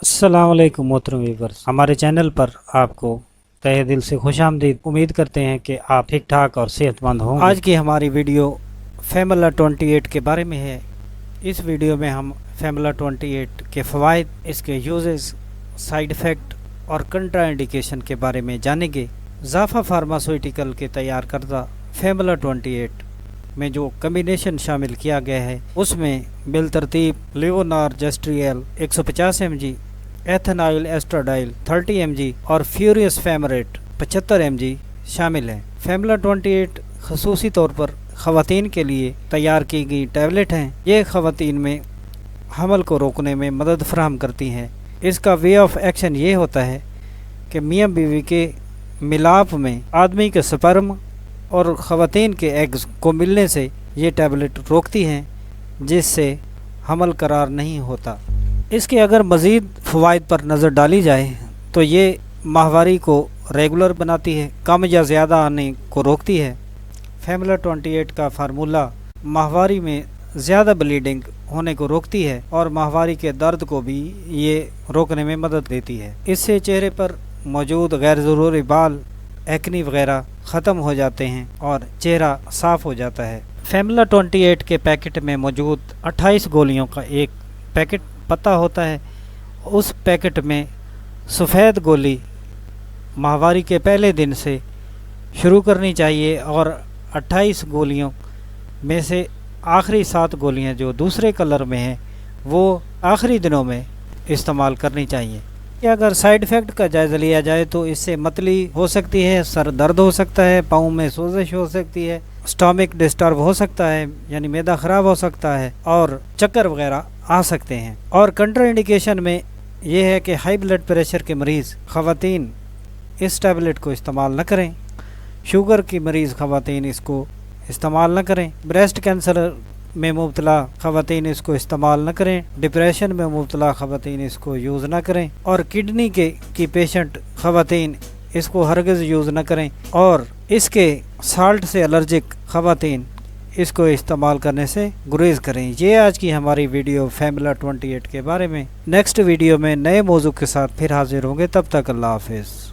अस्सलाम वालेकुम मोहतरम व्यूअर्स, हमारे चैनल पर आपको तहे दिल से खुश आमदीद। उम्मीद करते हैं कि आप ठीक ठाक और सेहतमंद हों। आज की हमारी वीडियो फॉर्मूला 28 के बारे में है। इस वीडियो में हम फॉर्मूला 28 के फ़वाइद, इसके यूजेस, साइड इफ़ेक्ट और कंट्रा इंडिकेशन के बारे में जानेंगे। ज़ाफ़ा फार्मास्यूटिकल के तैयार करदा फॉर्मूला 28 में जो कम्बिनेशन शामिल किया गया है उसमें बिलतरतीब लिवोनार जेस्ट्रियल 150 mg, एथेनाइल एस्ट्राडाइल 30 mg और फ्यूरियस फैमरेट 75 mg शामिल हैं। फॉर्मूला 28 खसूसी तौर पर ख़वातीन के लिए तैयार की गई टैबलेट हैं। ये ख़वातीन में हमल को रोकने में मदद फराहम करती हैं। इसका वे ऑफ एक्शन ये होता है कि मियाँ बीवी के मिलाप में आदमी के स्पर्म और ख़वातीन के एग्स को मिलने से ये टैबलेट रोकती हैं, जिससे हमल करार नहीं होता। इसके अगर मज़ीद फ़वाइद पर नज़र डाली जाए तो ये माहवारी को रेगुलर बनाती है, कम या ज़्यादा आने को रोकती है। फॉर्मूला 28 का फार्मूला माहवारी में ज़्यादा ब्लीडिंग होने को रोकती है और माहवारी के दर्द को भी ये रोकने में मदद देती है। इससे चेहरे पर मौजूद गैर ज़रूरी बाल, एक्नी वगैरह ख़त्म हो जाते हैं और चेहरा साफ़ हो जाता है। फॉर्मूला 28 के पैकेट में मौजूद 28 गोलियों का एक पैकेट पता होता है। उस पैकेट में सफ़ेद गोली माहवारी के पहले दिन से शुरू करनी चाहिए और 28 गोलियों में से आखिरी 7 गोलियां जो दूसरे कलर में हैं वो आखिरी दिनों में इस्तेमाल करनी चाहिए। अगर साइड इफ़ेक्ट का जायज़ा लिया जाए तो इससे मतली हो सकती है, सर दर्द हो सकता है, पाँव में सोजिश हो सकती है, स्टमक डिस्टर्ब हो सकता है यानी मैदा ख़राब हो सकता है और चक्कर वगैरह आ सकते हैं। और कंट्रा इंडिकेशन में यह है कि हाई ब्लड प्रेशर के मरीज़ ख़वातीन इस टैबलेट को इस्तेमाल न करें। शुगर की मरीज़ ख़वातीन इसको इस्तेमाल न करें। ब्रेस्ट कैंसर में मुब्तला ख़वातीन इसको इस्तेमाल न करें। डिप्रेशन में मुब्तला ख़वातीन इसको यूज़ न करें और किडनी की पेशेंट ख़वातीन इसको हरगिज़ यूज़ न करें और इसके साल्ट से एलर्जिक ख़वातीन इसको इस्तेमाल करने से गुरेज करें। ये आज की हमारी वीडियो फॉर्मूला 28 के बारे में। नेक्स्ट वीडियो में नए मौजू के साथ फिर हाजिर होंगे। तब तक अल्लाह हाफ़िज़।